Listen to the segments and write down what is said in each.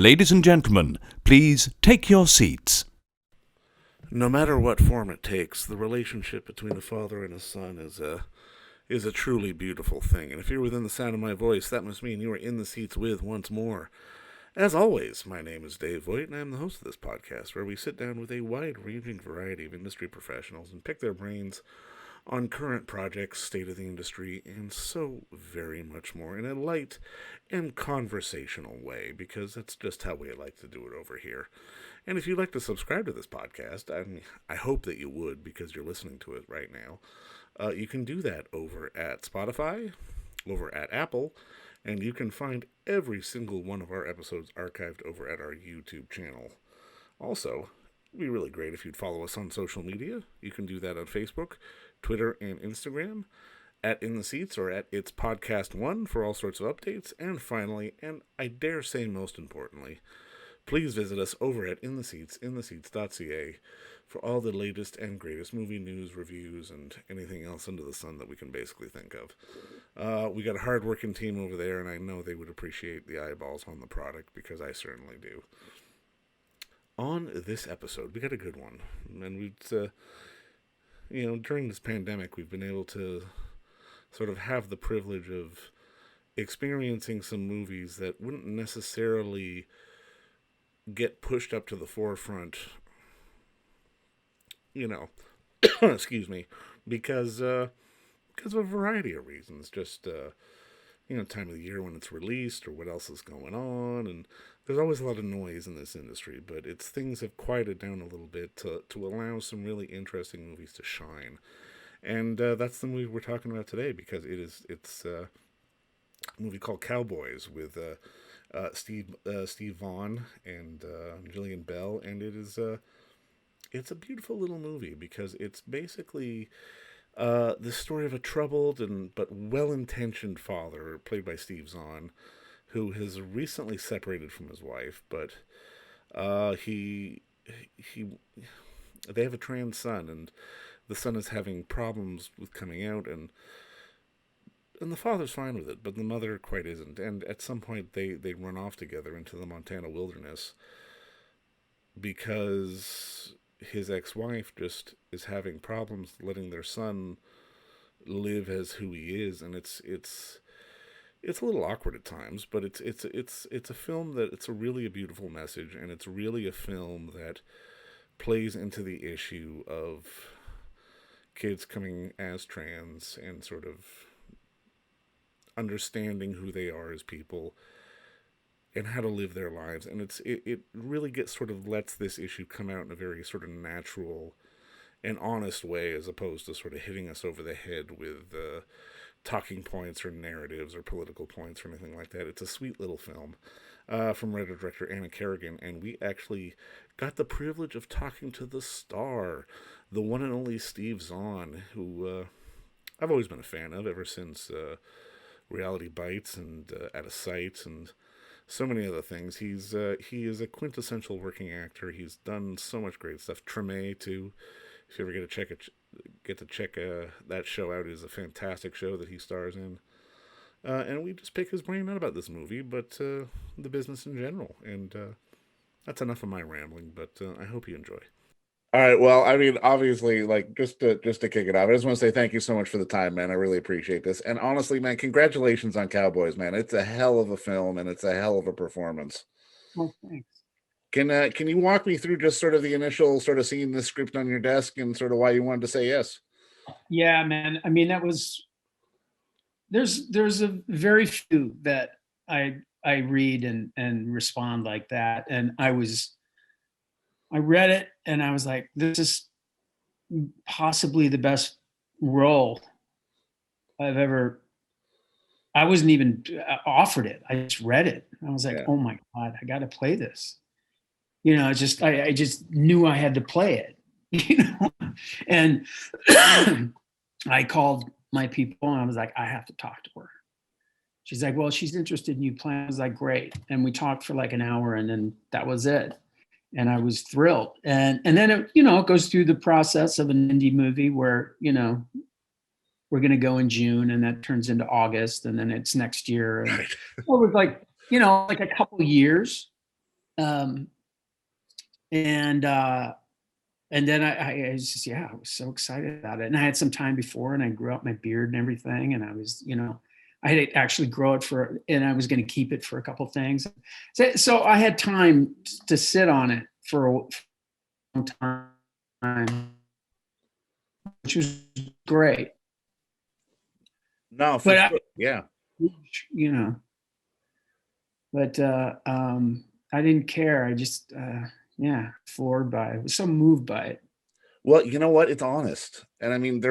Ladies and gentlemen, please take your seats. No matter what form it takes, the relationship between a father and a son is a truly beautiful thing. And if you're within the sound of my voice, that must mean you are in the seats with once more. As always, my name is Dave Voigt, and I'm the host of this podcast, where we sit down with a wide-ranging variety of industry professionals and pick their brains on current projects, state of the industry, and so very much more in a light and conversational way, because that's just how we like to do it over here. And if you'd like to subscribe to this podcast, I hope that you would, because you're listening to it right now. You can do that over at Spotify, over at Apple, and you can find every single one of our episodes archived over at our YouTube channel. Also, it'd be really great if you'd follow us on social media. You can do that on Facebook, Twitter, and Instagram, at In the Seats or at It's Podcast One for all sorts of updates. And finally, and I dare say most importantly, please visit us over at intheseats.ca for all the latest and greatest movie news, reviews, and anything else under the sun that we can basically think of. We got a hard-working team over there, and I know they would appreciate the eyeballs on the product, because I certainly do. On this episode, we got a good one, and during this pandemic, we've been able to sort of have the privilege of experiencing some movies that wouldn't necessarily get pushed up to the forefront, excuse me, because of a variety of reasons. Just, time of the year when it's released or what else is going on, and there's always a lot of noise in this industry, but things have quieted down a little bit to allow some really interesting movies to shine. And that's the movie we're talking about today, because it's a movie called Cowboys with Steve Zahn and Jillian Bell, and it's a beautiful little movie, because it's basically the story of a troubled but well-intentioned father, played by Steve Zahn, who has recently separated from his wife, but they have a trans son, and the son is having problems with coming out, and the father's fine with it, but the mother quite isn't. And at some point, they run off together into the Montana wilderness, because his ex-wife just is having problems letting their son live as who he is, and it's a little awkward at times, but it's a film that it's really a beautiful message, and it's really a film that plays into the issue of kids coming as trans and sort of understanding who they are as people and how to live their lives. And it really lets this issue come out in a very sort of natural and honest way, as opposed to sort of hitting us over the head with talking points or narratives or political points or anything like that. It's a sweet little film from writer director Anna Kerrigan, and we actually got the privilege of talking to the star, the one and only Steve Zahn, who I've always been a fan of ever since Reality Bites and Out of Sight and so many other things. He is a quintessential working actor. He's done so much great stuff. Treme too. If you ever get to check that show out, it is a fantastic show that he stars in. And we just pick his brain not about this movie, but the business in general. And that's enough of my rambling, but I hope you enjoy. All right. Well, I mean, obviously, like, just to kick it off, I just want to say thank you so much for the time, man. I really appreciate this. And honestly, man, congratulations on Cowboys, man. It's a hell of a film, and it's a hell of a performance. Well, thanks. Can you walk me through just sort of the initial sort of seeing the script on your desk and sort of why you wanted to say yes? Yeah, man. I mean, there's a very few that I read and respond like that. And I read it and I was like, this is possibly the best role I wasn't even offered it. I just read it. I was like, Oh my God, I got to play this. I just knew I had to play it, and I called my people and I was like, I have to talk to her. She's like, well, she's interested in you playing. I was like, great. And we talked for like an hour, and then that was it. And I was thrilled. And then it goes through the process of an indie movie where, we're going to go in June, and that turns into August, and then it's next year. And it was like, like a couple years. Um, and then I was just, I was so excited about it. And I had some time before, and I grew out my beard and everything. And I was, I had to actually grow it and I was going to keep it for a couple things. So I had time to sit on it for a long time, which was great. No, but yeah. But I didn't care. I just, floored by it. I was so moved by it. Well, you know what? It's honest. And I mean,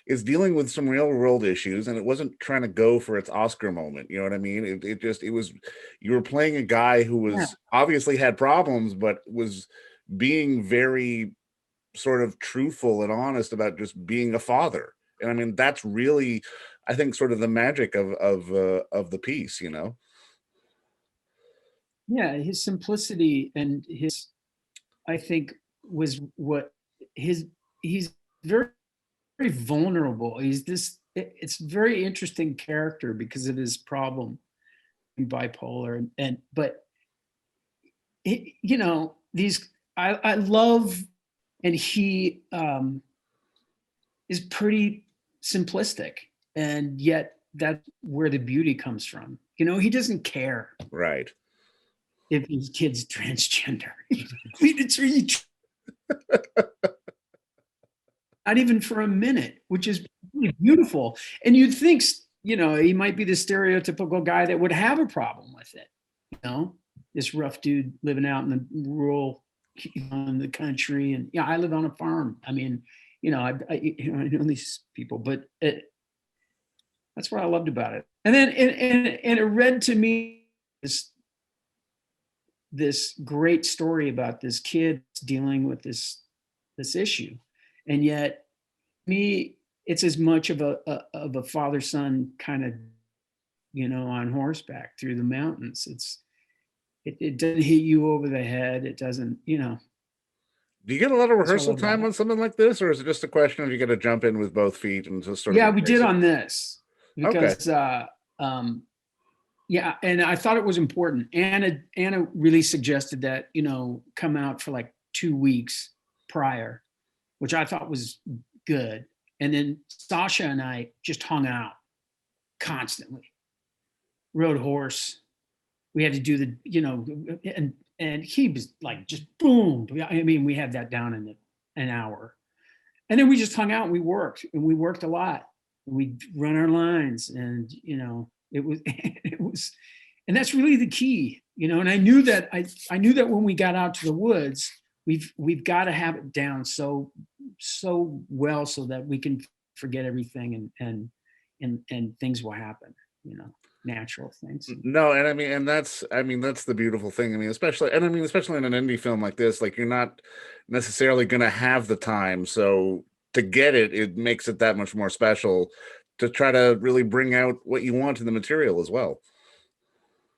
it's dealing with some real world issues, and it wasn't trying to go for its Oscar moment. You know what I mean? You were playing a guy who was obviously had problems, but was being very sort of truthful and honest about just being a father. And I mean, that's really, I think, sort of the magic of the piece, Yeah, his simplicity and I think, was what he's very, very vulnerable. It's a very interesting character because of his problem, bipolar, but I love, and he is pretty simplistic, and yet that's where the beauty comes from. He doesn't care, right, if his kid's transgender. I mean, it's really not even for a minute, which is really beautiful. And you'd think, he might be the stereotypical guy that would have a problem with it. This rough dude living out in the rural, in the country. And I live on a farm. I mean, I know these people, but that's what I loved about it. And then, and it read to me this great story about this kid dealing with this issue. And yet me, it's as much of a father-son kind of, on horseback through the mountains. It doesn't hit you over the head. It doesn't, Do you get a lot of rehearsal time on something like this, or is it just a question of you got to jump in with both feet and just sort of? Yeah, we did on this because, and I thought it was important. Anna really suggested that, come out for like 2 weeks prior, which I thought was good. And then Sasha and I just hung out constantly, rode horse. We had to do the, and he was like, just boom. I mean, we had that down in an hour. And then we just hung out and we worked a lot. We'd run our lines, and, it was, and that's really the key, and I knew that when we got out to the woods, we've got to have it down so well so that we can forget everything, and things will happen, natural things. No, and that's the beautiful thing. Especially in an indie film like this, like, you're not necessarily going to have the time, so to get it makes it that much more special to try to really bring out what you want in the material as well.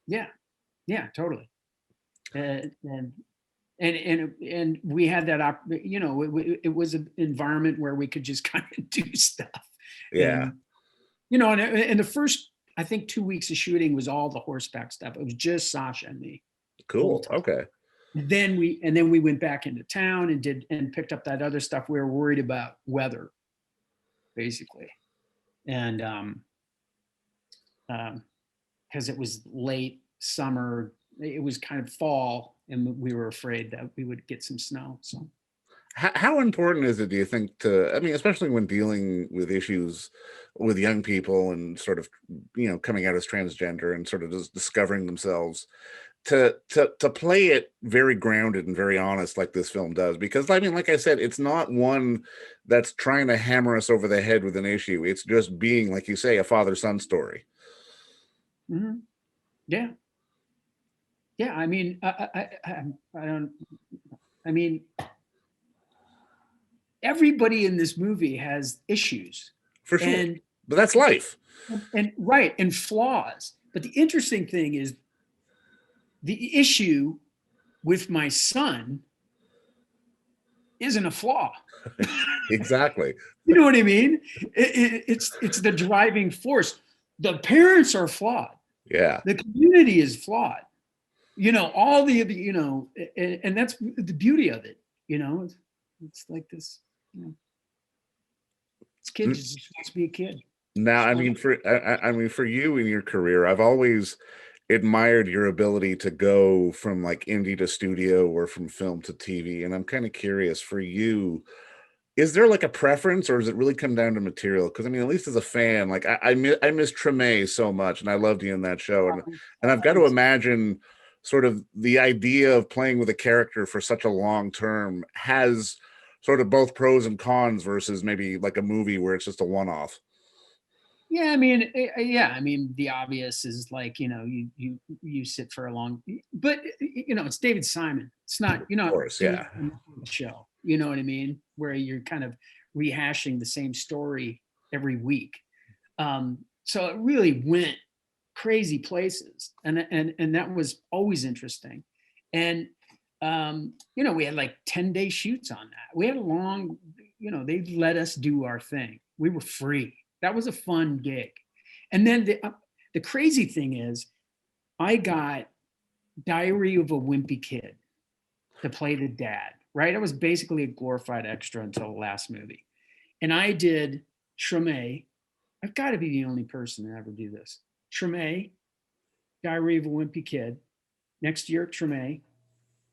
Yeah, totally. And we had that, it was an environment where we could just kind of do stuff. Yeah. And the first, I think, 2 weeks of shooting was all the horseback stuff. It was just Sasha and me. Cool. Okay. Then we went back into town and picked up that other stuff. We were worried about weather, basically. And because it was late summer, it was kind of fall, and we were afraid that we would get some snow. So how important is it, do you think, especially when dealing with issues with young people and sort of, coming out as transgender and sort of just discovering themselves, to play it very grounded and very honest like this film does? Because like I said, it's not one that's trying to hammer us over the head with an issue. It's just being, like you say, a father-son story. Mm-hmm. Yeah. I mean, everybody in this movie has issues, for sure, but that's life, and flaws. But the interesting thing is, the issue with my son isn't a flaw. Exactly. You know what I mean? It's the driving force. The parents are flawed. Yeah. The community is flawed. all the, and that's the beauty of it. It's like this, this kid just wants to be a kid. Now, I mean, for you in your career, I've always admired your ability to go from like indie to studio or from film to TV. And I'm kind of curious for you, is there like a preference, or does it really come down to material? Because I mean, at least as a fan, like I miss Treme so much, and I loved you in that show, and I've got to imagine sort of the idea of playing with a character for such a long term has sort of both pros and cons versus maybe like a movie where it's just a one off. Yeah, I mean, yeah, I mean, the obvious is like, you sit for a long, but it's David Simon. It's not, Of course, yeah. a show. You know what I mean? Where you're kind of rehashing the same story every week. So it really went crazy places, and that was always interesting. And we had like 10-day shoots on that. We had a long, they let us do our thing. We were free. That was a fun gig. And then the crazy thing is, I got Diary of a Wimpy Kid to play the dad, right? I was basically a glorified extra until the last movie. And I did Treme. I've got to be the only person to ever do this. Treme, Diary of a Wimpy Kid. Next year, Treme,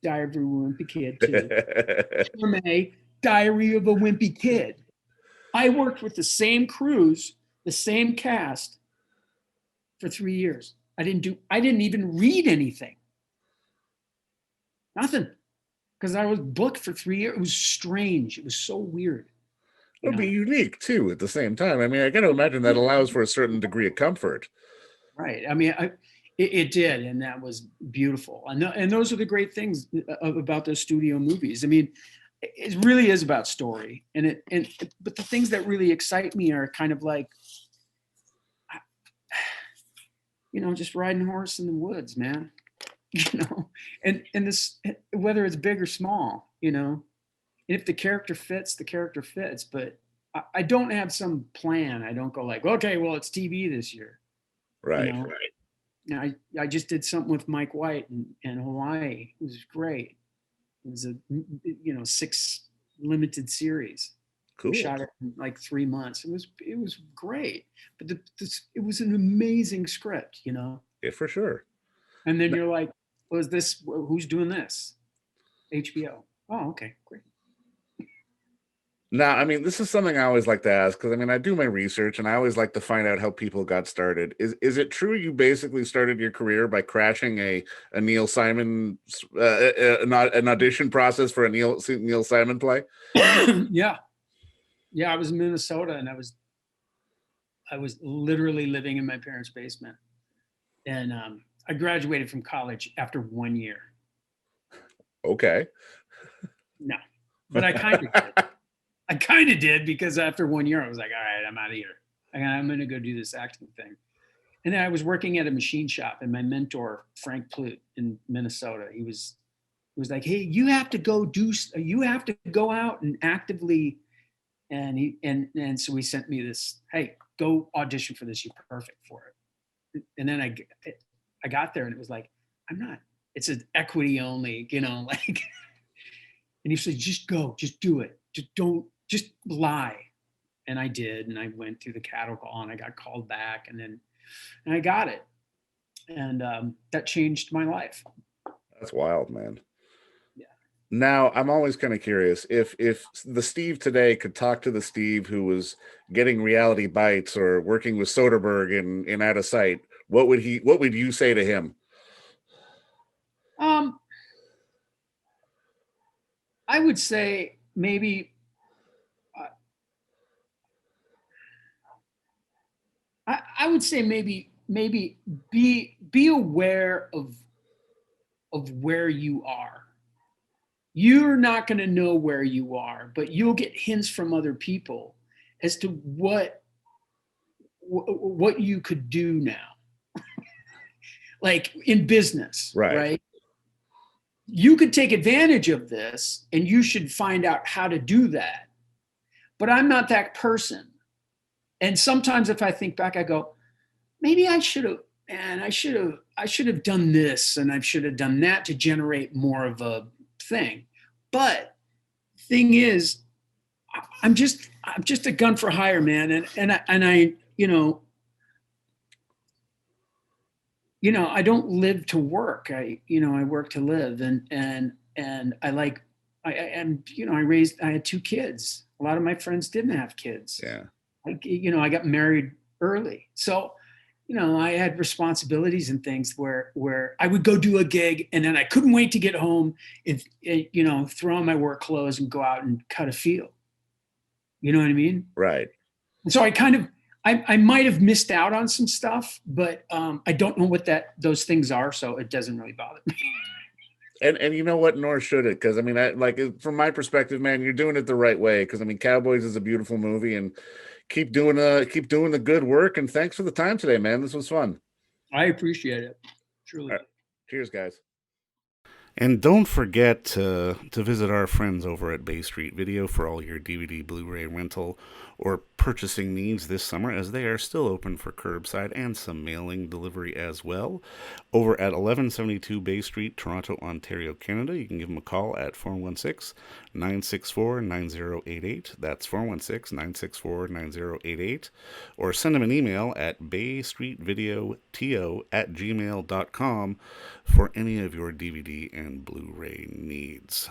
Diary of a Wimpy Kid 2. Treme, Diary of a Wimpy Kid. I worked with the same crews, the same cast for 3 years. I didn't even read anything. Nothing. Because I was booked for 3 years. It was strange. It was so weird. It'll be unique too at the same time. I mean, I got to imagine that allows for a certain degree of comfort. Right. I mean, it did, and that was beautiful. And those are the great things about those studio movies. I mean, it really is about story, but the things that really excite me are kind of like, just riding a horse in the woods, man. And this, whether it's big or small, and if the character fits, the character fits. But I don't have some plan. I don't go like, okay, well, it's TV this year. Right. Right. I just did something with Mike White in Hawaii. It was great. It was a 6 limited series. Cool. We shot it in like 3 months. It was great, but it was an amazing script, Yeah, for sure. And then you're like, well, who's doing this? HBO. Oh, okay, great. Now, I mean, this is something I always like to ask, because I mean, I do my research and I always like to find out how people got started. Is it true you basically started your career by crashing a Neil Simon an audition process for a Neil Simon play? Yeah. I was in Minnesota, and I was literally living in my parents' basement, and I graduated from college after 1 year. Okay. No, but I kind of did. I kind of did, because after 1 year, I was like, all right, I'm out of here. I'm going to go do this acting thing. And then I was working at a machine shop, and my mentor, Frank Plute in Minnesota, he was like, hey, you have to go out and actively, and so he sent me this, hey, go audition for this. You're perfect for it. And then I got there, and it was like, I'm not, it's an equity only, like, and he said, just go, just do it. Just lie. And I did. And I went through the cattle call, and I got called back, and I got it. And that changed my life. That's wild, man. Yeah. Now, I'm always kind of curious if the Steve today could talk to the Steve who was getting reality bites or working with Soderbergh in Out of Sight, what would you say to him? I would say maybe I would say maybe be aware of where you are. You're not going to know where you are, but you'll get hints from other people as to what you could do now. Like in business, right? You could take advantage of this, and you should find out how to do that. But I'm not that person. And sometimes if I think back, I go, maybe I should have and I should have done this and I should have done that to generate more of a thing. But thing is, I'm just a gun for hire, man. And I I don't live to work. I work to live, and I like, I had 2 kids. A lot of my friends didn't have kids. Yeah. I got married early. So, I had responsibilities and things where I would go do a gig and then I couldn't wait to get home and, throw on my work clothes and go out and cut a field. You know what I mean? Right. And so I might have missed out on some stuff, but I don't know what those things are. So it doesn't really bother me. And you know what? Nor should it, because I mean, from my perspective, man, you're doing it the right way. Because I mean, Cowboys is a beautiful movie, and keep doing the good work. And thanks for the time today, man. This was fun. I appreciate it. Truly. Right. Cheers, guys. And don't forget to visit our friends over at Bay Street Video for all your DVD, Blu-ray rental, or purchasing needs this summer, as they are still open for curbside and some mailing delivery as well. Over at 1172 Bay Street, Toronto, Ontario, Canada. You can give them a call at 416-964-9088. That's 416-964-9088. Or send them an email at baystreetvideoto@gmail.com for any of your DVD and Blu-ray needs.